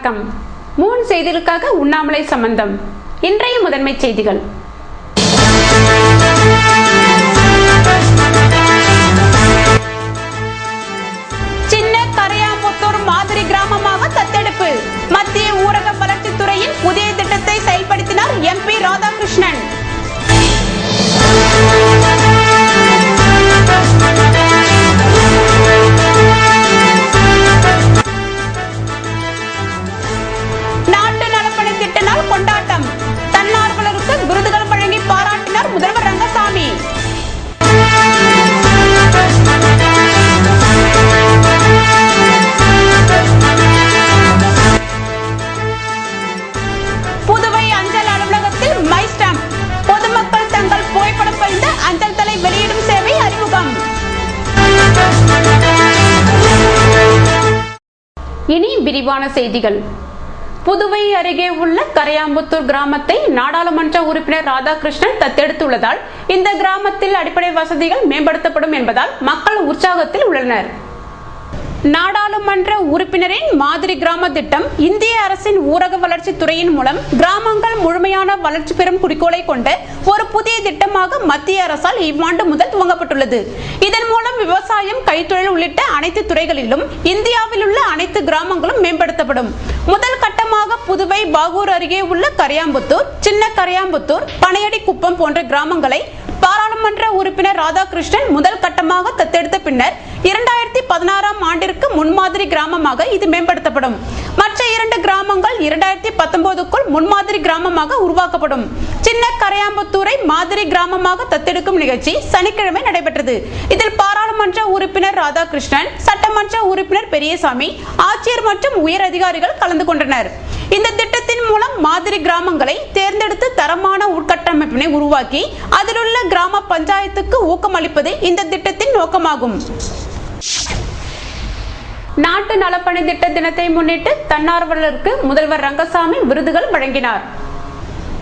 வணக்கம். மூன் செய்திகளுக்காக உண்ணாமலை சம்பந்தம். இன்றைய முதன்மை செய்திகள். சின்ன கரையாம்புத்தூர் மாதிரி கிராமமாக தத்தெடுப்பு. மத்திய ஊரக வளர்ச்சித்துறையின் புதிய திட்டத்தை செயல்படுத்தினார் MP ராதாகிருஷ்ணன். நாட்டு நலப்பணி திட்ட நாள் கொண்டாட்டம். தன்னார்வலருக்கு விருதுகள் வழங்கி பாராட்டினார் முதல்வர் ரங்கசாமி. புதுவை அஞ்சல் அலுவலகத்தில் மை ஸ்டாம்ப். பொதுமக்கள் தங்கள் புகைப்படம் பதிந்த அஞ்சல் தலை வெளியிடும் சேவை அறிமுகம். இனி விரிவான செய்திகள். புதுவை அருகே உள்ள கரையாம்புத்தூர் கிராமத்தை நாடாளுமன்ற உறுப்பினர் ராதாகிருஷ்ணன் தத்தெடுத்துள்ளதால் இந்த கிராமத்தில் அடிப்படை வசதிகள் மேம்படுத்தப்படும் என்பதால் மக்கள் உற்சாகத்தில் உள்ளனர். நாடாளுமன்ற உறுப்பினரின் மாதிரி கிராம திட்டம் இந்திய அரசின் ஊரக வளர்ச்சி துறையின் மூலம் கிராமங்கள் முழுமையான வளர்ச்சி பெறும் குறிக்கோளை கொண்ட ஒரு புதிய திட்டமாக மத்திய அரசால் இவ்வாண்டு முதல் துவங்கப்பட்டுள்ளது. இதன் மூலம் விவசாயம், கைத்தொழில் உள்ளிட்ட அனைத்து துறைகளிலும் இந்தியாவில் உள்ள அனைத்து கிராமங்களும் மேம்படுத்தப்படும். முதல் கட்டமாக புதுவை பாகூர் அருகே உள்ள கரையாம்புத்தூர், சின்ன கரையாம்புத்தூர், பனையடி குப்பம் போன்ற கிராமங்களை பாராளுமன்ற உறுப்பினர் ராதாகிருஷ்ணன் முதல் கட்டமாக தத்தெடுத்த பின்னர் 2016ஆம் ஆண்டிற்கு முன்மாதிரி கிராமமாக இது மேம்படுத்தப்படும். மற்ற 2 கிராமங்கள் 2019க்குள் முன்மாதிரி கிராமமாக உருவாக்கப்படும். சின்ன கரையாம்புத்தூரை மாதிரி கிராமமாக தத்தெடுக்கும் நிகழ்ச்சி சனிக்கிழமை நடைபெற்றது. இதில் பாராளுமன்ற உறுப்பினர் ராதாகிருஷ்ணன், சட்டமன்ற உறுப்பினர் பெரியசாமி, ஆட்சியர் மற்றும் உயர் அதிகாரிகள் கலந்து கொண்டனர். இந்த திட்டத்தின் மூலம் மாதிரி கிராமங்களை தேர்ந்தெடுத்து தரமான உட்கட்டமைப்பினை உருவாக்கி அதிலுள்ள கிராம பஞ்சாயத்துக்கு ஊக்கமளிப்பது இந்த திட்டத்தின் நோக்கமாகும். நாட்டு நலப்பணி திட்ட தினத்தை முன்னிட்டு தன்னார்வலருக்கு முதல்வர் ரங்கசாமி விருதுகள் வழங்கினார்.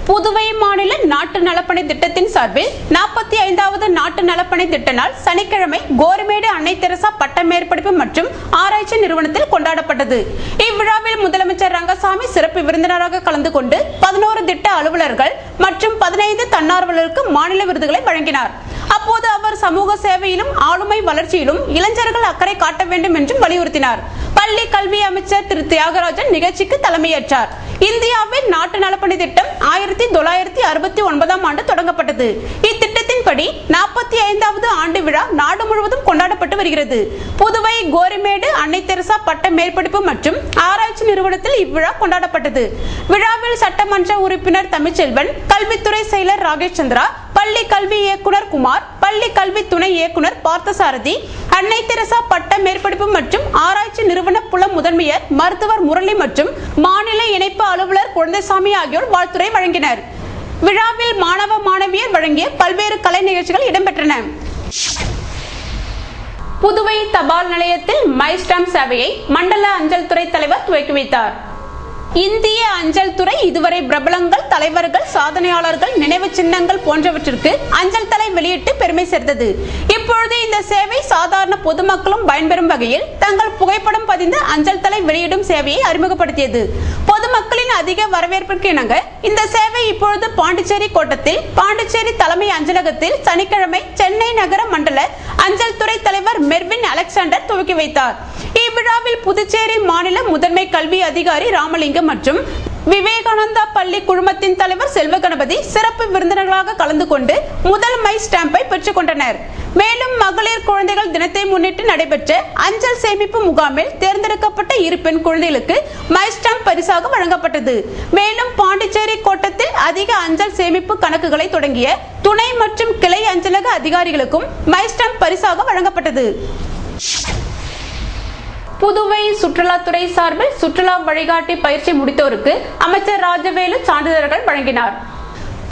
புதுவை மாநில நாட்டு நலப்பணி திட்டத்தின் சார்பில் 45வது நாட்டு நலப்பணி திட்ட நாள் சனிக்கிழமை கோரிமேடு அன்னை தெரசா பட்ட மேற்படிப்பு மற்றும் ஆராய்ச்சி நிறுவனத்தில் கொண்டாடப்பட்டது. இவ்விழாவில் முதலமைச்சர் ரங்கசாமி சிறப்பு விருந்தினராக கலந்து கொண்டு 11 திட்ட அலுவலர்கள் மற்றும் 15 தன்னார்வலருக்கு மாநில விருதுகளை வழங்கினார். அப்போது அவர் சமூக சேவையிலும் ஆளுமை வளர்ச்சியிலும் இளைஞர்கள் அக்கறை காட்ட வேண்டும் என்றும் வலியுறுத்தினார். பள்ளி கல்வி அமைச்சர் திரு தியாகராஜன் நிகழ்ச்சிக்கு தலைமையேற்றார். இந்தியாவில் நாட்டு நலப்பணி திட்டம் 1969ஆம் ஆண்டு தொடங்கப்பட்டது. இத்திட்டத்தின்படி 45வது ஆண்டு விழா நாடு முழுவதும் கொண்டாடப்பட்டு வருகிறது. புதுவை கோரிமேடு அன்னை தெரசா பட்ட மேற்படிப்பு மற்றும் ஆராய்ச்சி நிறுவனத்தில் இவ்விழா கொண்டாடப்பட்டது. விழாவில் சட்டமன்ற உறுப்பினர் தமிழ்ச்செல்வன், கல்வித்துறை செயலர் ராகேஷ் சந்திரா, பள்ளி கல்வி இயக்குனர் குமார், பள்ளி கல்வி துணை இயக்குனர் பார்த்தசாரதி, அன்னை தெரசா பட்ட மேற்படிப்பு மற்றும் ஆராய்ச்சி நிறுவன புல முதன்மையர் மருத்துவர் முரளி மற்றும் மாநில இணைப்பு அலுவலர் குழந்தைசாமி ஆகியோர் வாழ்த்துரை வழங்கினர். விழாவில் மாணவ மாணவியர் வழங்கிய பல்வேறு கலை நிகழ்ச்சிகள் இடம்பெற்றன. புதுவை தபால் நிலையத்தில் மை ஸ்டாம்ப் சேவையை மண்டல அஞ்சல் துறை தலைவர் துவக்கி வைத்தார். இந்திய அஞ்சல் துறை இதுவரை பிரபலங்கள், தலைவர்கள், சாதனையாளர்கள் நினைவு சின்னங்கள் போன்றவற்றிற்கு அஞ்சல் தலை வெளியிட்டு பெருமை சேர்த்தது. இப்பொழுது இந்த சேவை சாதாரண பொதுமக்களும் பயன்பெறும் வகையில் தங்கள் புகைப்படம் பதிந்த அஞ்சல் தலை வெளியிடும் சேவையை அறிமுகப்படுத்தியது. பொதுமக்களின் அதிக வரவேற்பிற்கு இணங்க இந்த சேவை இப்பொழுது பாண்டிச்சேரி கோட்டத்தில் பாண்டிச்சேரி தலைமை அஞ்சலகத்தில் சனிக்கிழமை சென்னை நகர மண்டல அஞ்சல் துறை தலைவர் மெர்வின் அலெக்சாண்டர் துவக்கி வைத்தார். இவ்விழாவில் புதுச்சேரி மாநில முதன்மை கல்வி அதிகாரி ராமலிங்கம் மற்றும் விவேகானந்தா பள்ளி குழுமத்தின் தலைவர் செல்வ கணபதி சிறப்பு விருந்தினர்களாக கலந்து கொண்டு முதல் மை ஸ்டாம்பை பெற்றுக் கொண்டனர். மேலும் மகளிர் குழந்தைகள் தினத்தை முன்னிட்டு நடைபெற்ற அஞ்சல் சேமிப்பு முகாமில் தேர்ந்தெடுக்கப்பட்ட 2 பெண் குழந்தைகளுக்கு மை ஸ்டாம்ப் பரிசாக வழங்கப்பட்டது. மேலும் பாண்டிச்சேரி கோட்டத்தில் அதிக அஞ்சல் சேமிப்பு கணக்குகளை தொடங்கிய துணை மற்றும் கிளை அஞ்சலக அதிகாரிகளுக்கும் மை ஸ்டாம்ப் பரிசாக வழங்கப்பட்டது. புதுவை சுற்றுலாத்துறை சார்பில் சுற்றுலா வழிகாட்டி பயிற்சி முடித்தோருக்கு அமைச்சர் ராஜவேலு சான்றிதழ்கள் வழங்கினார்.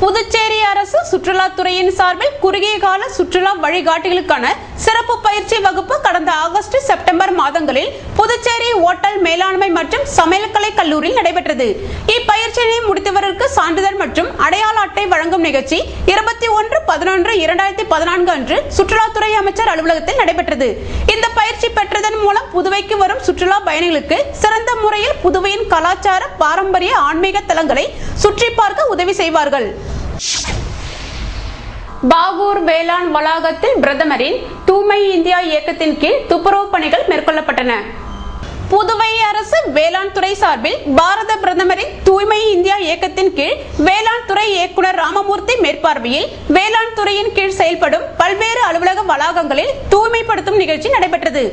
புதுச்சேரி அரசு சுற்றுலாத்துறையின் சார்பில் குறுகிய கால சுற்றுலா வழிகாட்டிகளுக்கான சிறப்பு பயிற்சி வகுப்பு கடந்த ஆகஸ்ட், செப்டம்பர் மாதங்களில் புதுச்சேரி ஓட்டல் மேலாண்மை மற்றும் சமையல்கலை கல்லூரியில் நடைபெற்றது. இப்பயிற்சி பயிற்சியினை முடித்தவருக்கு சான்றிதழ் மற்றும் அடையாள அட்டை வழங்கும் நிகழ்ச்சி 21/11/2014 அன்று சுற்றுலாத்துறை அமைச்சர் அலுவலகத்தில் நடைபெற்றது. இந்த பயிற்சி பெற்றதன் மூலம் புதுவைக்கு வரும் சுற்றுலா பயணிகளுக்கு சிறந்த முறையில் புதுவையின் கலாச்சார பாரம்பரிய ஆன்மீக தலங்களை சுற்றி பார்க்க உதவி செய்வார்கள். பாகூர் வேளாண் வளாகத்தில் பிரதமரின் தூய்மை இந்தியா இயக்கத்தின் கீழ் துப்புரவு பணிகள் மேற்கொள்ளப்பட்டன. புதுவை அரசு வேளாண் துறை சார்பில் பாரத பிரதமரின் தூய்மை இந்தியா இயக்கத்தின் கீழ் வேளாண் துறை இயக்குனர் ராமமூர்த்தி மேற்பார்வையில் வேளாண் துறையின் கீழ் செயல்படும் பல்வேறு அலுவலக வளாகங்களில் தூய்மைப்படுத்தும் நிகழ்ச்சி நடைபெற்றது.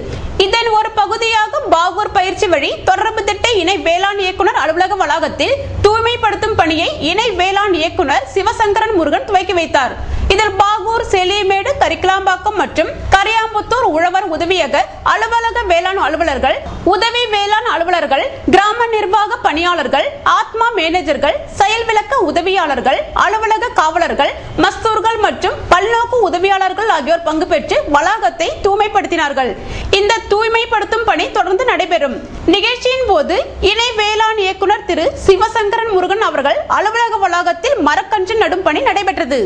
இதன் ஒரு பகுதியாக பாகூர் பயிற்சி வழி தொடர்பு திட்ட இணை வேளாண் இயக்குனர் அலுவலக வளாகத்தில் தூய்மைப்படுத்தும் பணியை இணை வேளாண் இயக்குனர் சிவசங்கரன் முருகன் துவக்கி வைத்தார். இதில் பாகூர், சேலியமேடு, கரிக்கலாம்பாக்கம் மற்றும் கரியாம்புத்தூர் உழவர் உதவியக அலுவலக வேளாண் அலுவலர்கள், உதவி வேளாண் அலுவலர்கள், கிராம நிர்வாக பணியாளர்கள், ஆத்மா மேனேஜர்கள், செயல் விளக்க உதவியாளர்கள், அலுவலக காவலர்கள், மஸ்தூர்கள் மற்றும் பல்நோக்கு உதவியாளர்கள் ஆகியோர் பங்கு பெற்று வளாகத்தை தூய்மைப்படுத்தினார்கள். இந்த தூய்மைப்படுத்தும் பணி தொடர்ந்து நடைபெறும். நிகழ்ச்சியின் போது இணை வேளாண் இயக்குனர் திரு சிவசங்கரன் முருகன் அவர்கள் அலுவலக வளாகத்தில் மரக்கன்று நடும் பணி நடைபெற்றது.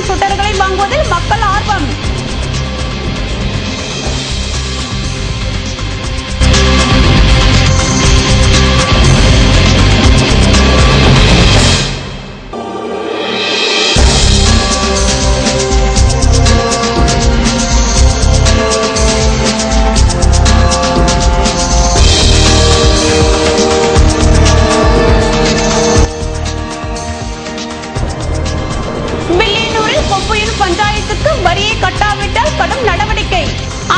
சுட்டர்களை வாங்குவதில் மக்கள் ஆர்வம். பஞ்சாயத்துக்கு வரியை கட்டாவிட்டால் கடும் நடவடிக்கை.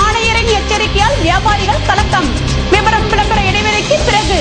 ஆணையரின் எச்சரிக்கையால் வியாபாரிகள் கலக்கம். விவரம் விளம்பர இடைவெளிக்கு பிறகு.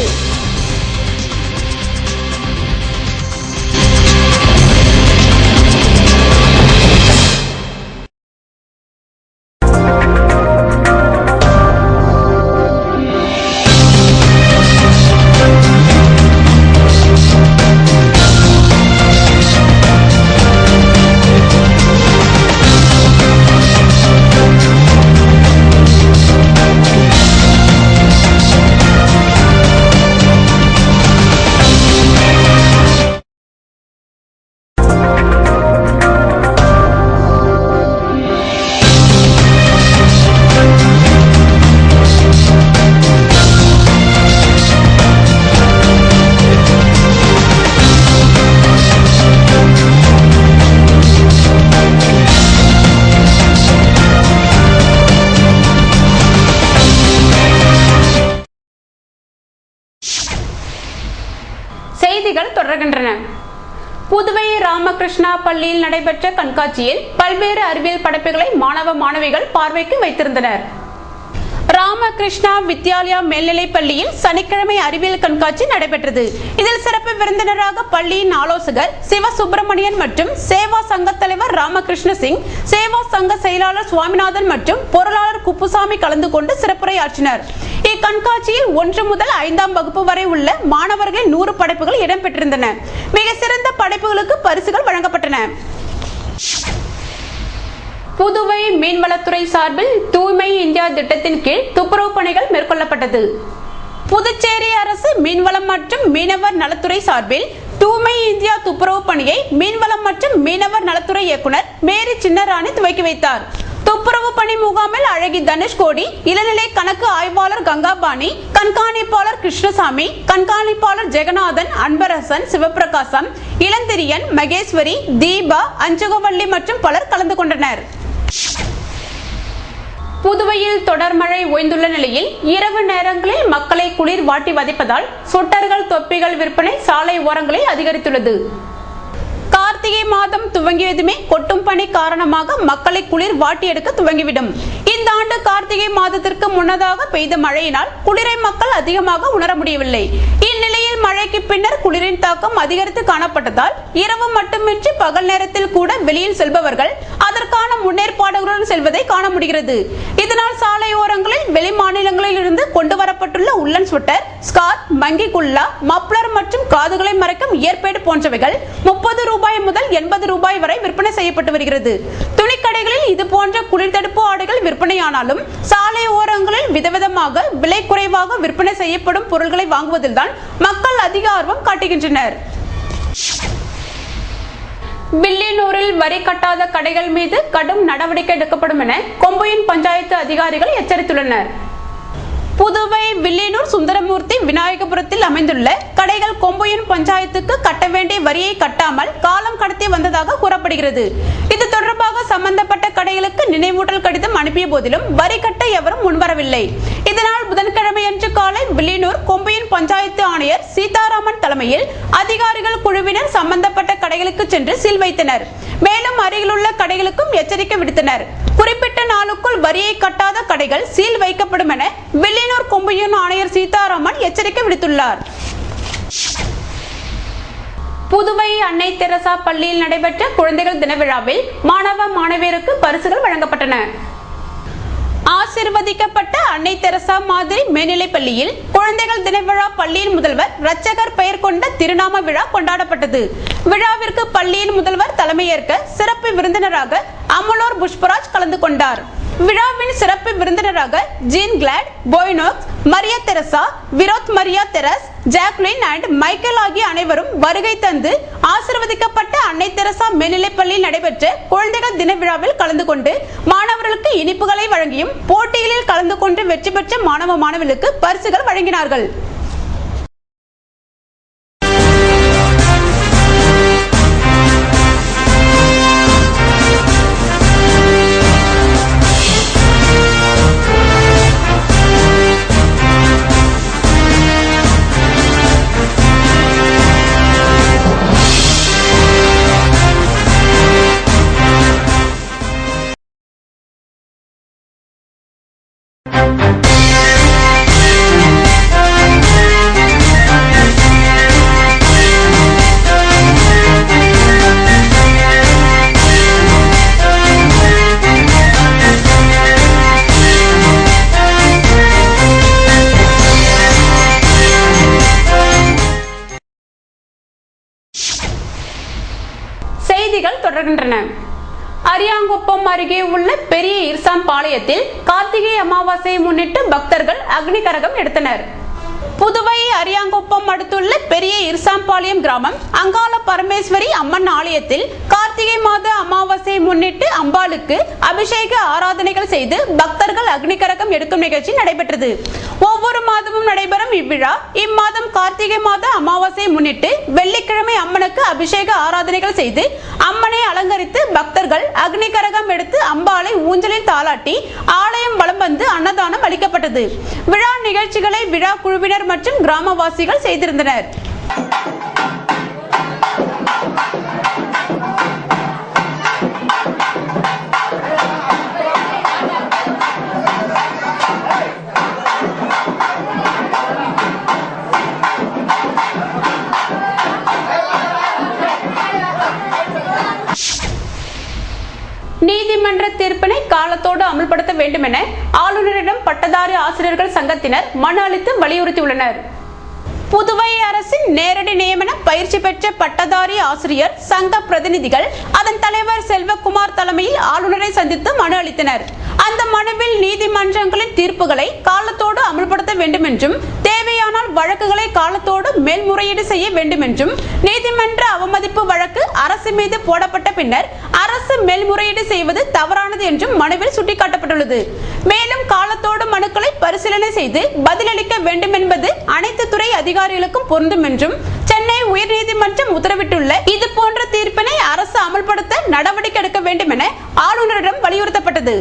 செய்திகள் தொடர்கின்றன. புதுவை ராமகிருஷ்ணா பள்ளியில் நடைபெற்ற கண்காட்சியில் பல்வேறு அறிவியல் படைப்புகளை மாணவ மாணவிகள் பார்வைக்கு வைத்திருந்தனர். ராமகிருஷ்ணா வித்யாலயா மேல்நிலைப் பள்ளியில் சனிக்கிழமை அறிவியல் கண்காட்சி நடைபெற்றது. இதில் சிறப்பு விருந்தினராக பள்ளியின் ஆலோசகர் சிவசுப்பிரமணியன் மற்றும் சேவா சங்க தலைவர் ராமகிருஷ்ண சிங், சேவா சங்க செயலாளர் சுவாமிநாதன் மற்றும் பொருளாளர் குப்புசாமி கலந்து கொண்டு சிறப்புரையாற்றினர். இக்கண்காட்சியில் 1 முதல் 5ஆம் வகுப்பு வரை உள்ள மாணவர்களின் 100 படைப்புகள் இடம்பெற்றிருந்தன. மிக சிறந்த படைப்புகளுக்கு பரிசுகள் வழங்கப்பட்டன. புதுவை மீன்வளத்துறை சார்பில் தூய்மை இந்தியா திட்டத்தின் கீழ் துப்புரவு பணிகள் மேற்கொள்ளப்பட்டது. புதுச்சேரி அரசு மீன்வளம் மற்றும் மீனவர் நலத்துறை சார்பில் தூய்மை இந்தியா துப்புரவு பணியை மீன்வளம் மற்றும் மீனவர் நலத்துறை இயக்குனர் மேரி சின்னராணி துவக்கி வைத்தார். துப்புரவு பணி முகாமில் அழகி தனுஷ்கோடி, இளநிலை கணக்கு ஆய்வாளர் கங்காபாணி, கண்காணிப்பாளர் கிருஷ்ணசாமி, கண்காணிப்பாளர் ஜெகநாதன், அன்பரசன், சிவபிரகாசம், இளந்திரியன், மகேஸ்வரி, தீபா, அஞ்சகவள்ளி மற்றும் பலர் கலந்து கொண்டனர். புதுவையில் தொடர் மழை ஓய்ந்துள்ள நிலையில் இரவு நேரங்களில் மக்களை குளிர் வாட்டி வதைப்பதால் சொட்டர்கள், தொப்பிகள் விற்பனை சாலை ஓரங்களில் அதிகரித்துள்ளது. கார்த்திகை மாதம் துவங்கியதுமே கொட்டும் பனி காரணமாக மக்களை குளிர் வாட்டி எடுக்க துவங்கிவிடும். இந்த ஆண்டு கார்த்திகை மாதத்திற்கு முன்னதாக பெய்த மழையினால் குளிரை மக்கள் அதிகமாக உணர முடியவில்லை. இந்நிலையில் சென்னையில் மழைக்கு பின்னர் குளிரின் தாக்கம் அதிகரித்து காணப்பட்டதால் இரவு மட்டுமின்றி பகல் நேரத்தில் கூட வெளியில் செல்பவர்கள் அதற்கான முன்னேற்பாடுகளுடன் செல்வதை காண முடிகிறது. இதனால் சாலையோரங்களில் வெளி மாநிலங்களில் இருந்து கொண்டு வரப்பட்டுள்ள உள்ளன் ஸ்வெட்டர், ஸ்கார்ப், மங்கி குல்லா, மப்ளர் மற்றும் காதுகளை மறைக்கும் இயற்பேடு போன்றவைகள் 30 ரூபாய் முதல் 80 ரூபாய் வரை விற்பனை செய்யப்பட்டு வருகிறது. துணிக்கடைகளில் இது போன்ற குளிர் தடுப்பு ஆடைகள் விற்பனையானாலும் சாலை ஓரங்களில் விதவிதமாக விலை குறைவாக விற்பனை செய்யப்படும் பொருட்களை வாங்குவதில் தான் மக்கள் அதிக ஆர்வம் காட்டுகின்றனர். வில்லியனூரில் வரி கட்டாத கடைகள் மீது கடும் நடவடிக்கை எடுக்கப்படும் என கொம்புயின் பஞ்சாயத்து அதிகாரிகள் எச்சரித்துள்ளனர். புதுவை வில்லியனூர் சுந்தரமூர்த்தி விநாயகபுரத்தில் அமைந்துள்ள கடைகள் கொம்புயின் பஞ்சாயத்துக்கு கட்ட வேண்டிய வரியை கட்டாமல் காலம் கடத்தி வந்ததாக கூறப்படுகிறது. இது தொடர்பாக சம்பந்தப்பட்ட கடைகளுக்கு நினைவூட்டல் கடிதம் அனுப்பிய போதிலும் வரி கட்ட எவரும் முன்வரவில்லை. இதனால் புதன்கிழமையன்று காலை வில்லியனூர் கொம்புயின் பஞ்சாயத்து ஆணையர் சீதாராமன் தலைமையில் அதிகாரிகள் குழுவினர் சம்பந்தப்பட்ட கடைகளுக்கு சென்று சீல் வைத்தனர். மேலும் அருகிலுள்ள கடைகளுக்கும் எச்சரிக்கை விடுத்தனர். குறிப்பிட்ட நாளுக்குள் வரியை கட்டாத கடைகள் சீல் வைக்கப்படும் என வில்லியனூர் கொம்புயின் ஆணையர் சீதாராமன் எச்சரிக்கை விடுத்துள்ளார். புதுவை அன்னை தெரசா பள்ளியில் நடைபெற்ற குழந்தைகள் தின விழாவில் மாணவ மாணவியருக்கு பரிசுகள் வழங்கப்பட்டன. ஆசீர்வதிக்கப்பட்ட அன்னை தெரசா மாதிரி மேல்நிலைப் பள்ளியில் குழந்தைகள் தின விழா பள்ளியின் முதல்வர் ரட்சகர் பெயர் கொண்ட திருநாம விழா கொண்டாடப்பட்டது. விழாவிற்கு பள்ளியின் முதல்வர் தலைமையேற்க சிறப்பு விருந்தினராக அமலோர் புஷ்பராஜ் கலந்து கொண்டார். விழாவின் சிறப்பு விருந்தினராக ஜீன் கிளாட், போய்னோக்ஸ், மரியா தெரசா, விரோத் Maria Therese, Jacqueline and Michael ஆகிய அனைவரும் வருகை தந்து ஆசீர்வதிக்கப்பட்ட அன்னை தெரசா மேல்நிலைப் பள்ளியில் நடைபெற்ற குழந்தைகள் தின விழாவில் கலந்து கொண்டு மாணவர்களுக்கு இனிப்புகளை வழங்கியும் போட்டிகளில் கலந்து கொண்டு வெற்றி பெற்ற மாணவ மாணவிகளுக்கு பரிசுகள் வழங்கினார்கள். செய்திகள் தொடர்கின்றன. அரியாங்குப்பம் அருகே உள்ள பெரிய ஈர்சாம் பாளையத்தில் கார்த்திகை அமாவாசையை முன்னிட்டு பக்தர்கள் அக்னி கரகம் எடுத்தனர். புதுவை அரியாங்குப்பம் அடுத்துள்ள பெரிய ஈர்சாம்பாளையம் கிராமம் அங்காள பரமேஸ்வரி அம்மன் ஆலயத்தில் கார்த்திகை மாத அமாவாசையை முன்னிட்டு அம்பாளுக்கு அபிஷேக ஆராதனைகள் செய்து பக்தர்கள் அக்னி கரகம் எடுக்கும் நிகழ்ச்சி நடைபெற்றது. ஒவ்வொரு மாதமும் நடைபெறும் இவ்விழா இம்மாதம் கார்த்திகை மாத அமாவாசையை முன்னிட்டு வெள்ளிக்கிழமை அம்மனுக்கு அபிஷேக ஆராதனைகள் செய்து அம்மனை அலங்கரித்து பக்தர்கள் அக்னி கரகம் எடுத்து அம்பாளை ஊஞ்சலில் தாளாட்டி ஆலயம் வலம் வந்து அன்னதானம் அளிக்கப்பட்டது. விழா நிகழ்ச்சிகளை விழா குழுவினர் மற்றும் கிராமவாசிகள் செய்திருந்தனர். நீதிமன்ற தீர்ப்பினை காலத்தோடு அமல்படுத்த வேண்டும் என ஆளுநரிடம் பட்டதாரி ஆசிரியர்கள் சங்கத்தினர் மனு அளித்து வலியுறுத்தியுள்ளனர். புதுவை அரசின் நேரடி நியமன பயிற்சி பெற்ற பட்டதாரி ஆசிரியர் சங்க பிரதிநிதிகள் அதன் தலைவர் செல்வகுமார் தலைமையில் ஆளுநரை சந்தித்து மனு அளித்தனர். அந்த மனுவில் நீதிமன்றங்களின் தீர்ப்புகளை காலத்தோடு அமல்படுத்த வேண்டும் என்றும் தேவையானால் வழக்குகளை காலத்தோடு மேல்முறையீடு செய்ய வேண்டும் என்றும் நீதிமன்ற அவமதிப்பு வழக்கு அரசு மீது போடப்பட்ட பின்னர் அரசு மேல்முறையீடு செய்வது தவறானது என்றும் மனுவில் சுட்டிக்காட்டப்பட்டுள்ளது. மேலும் காலத்தோடு மனுக்களை பரிசீலனை செய்து பதிலளிக்க வேண்டும் என்பது அனைத்து துறை அதிகாரிகளுக்கும் பொருந்தும் என்றும் சென்னை உயர்நீதிமன்றம் உத்தரவிட்டுள்ள இது போன்ற தீர்ப்பினை அரசு அமல்படுத்த நடவடிக்கை எடுக்க வேண்டும் என ஆளுநரிடம் வலியுறுத்தப்பட்டது.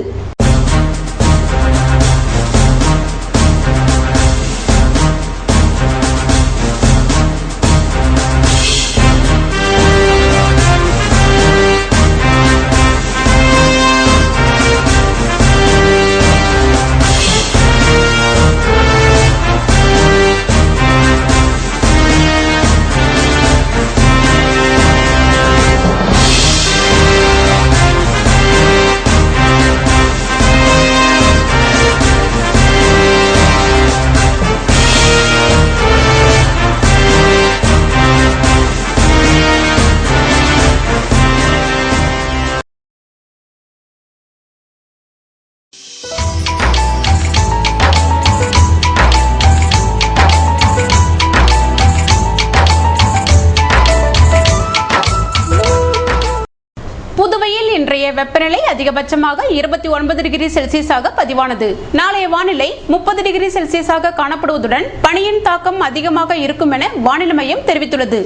வெப்பநிலை அதிகபட்சமாக 29 டிகிரி செல்சியஸாக பதிவானது. நாளைய வானிலை 30 டிகிரி செல்சியஸாக காணப்படுவதுடன் பனியின் தாக்கம் அதிகமாக இருக்கும் என வானிலை மையம் தெரிவித்துள்ளது.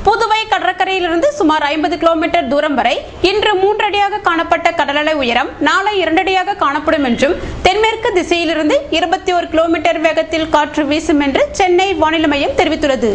புதுவை கடற்கரையிலிருந்து சுமார் 50 கிலோமீட்டர் தூரம் வரை இன்று 3 அடியாக காணப்பட்ட கடல் அலை உயரம் நாளை 2 அடியாக காணப்படும் என்றும், தென்மேற்கு திசையிலிருந்து 21 கிலோமீட்டர் வேகத்தில் காற்று வீசும் என்று சென்னை வானிலை மையம் தெரிவித்துள்ளது.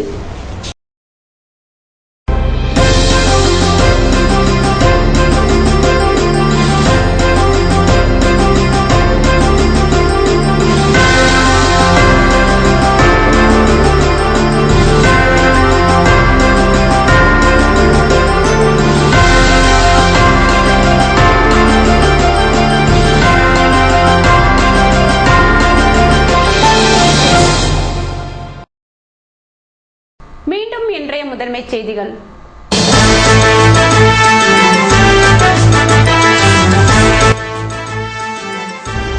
மீண்டும் இன்றைய முதன்மை செய்திகள்.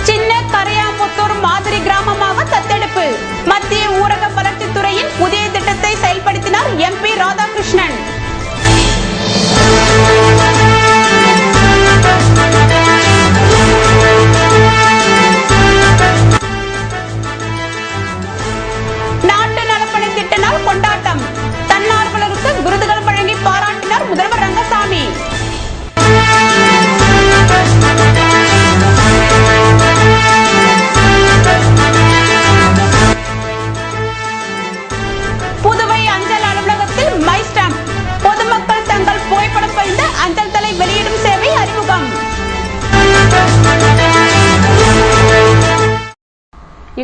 சின்ன கரையாம்புத்தூர் மாதிரி கிராமமாக தத்தெடுப்பு. மத்திய ஊரக வளர்ச்சித்துறையின் புதிய திட்டத்தை செயல்படுத்தினார் MP ராதாகிருஷ்ணன். நாட்டு நலப்பணி திட்ட நாள் கொண்டாட்டம். தன்னார்வலருக்கு விருதுகள் வழங்கி பாராட்டினார் முதல்வர் ரங்கசாமி. புதுவை அஞ்சல் அலுவலகத்தில் மை ஸ்டாம்ப். பொதுமக்கள் தங்கள் புகைப்படம் பதிந்த அஞ்சல் தலை வெளியிடும் சேவை அறிமுகம்.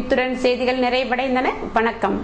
இத்துடன் செய்திகள் நிறைவடைந்தன. வணக்கம்.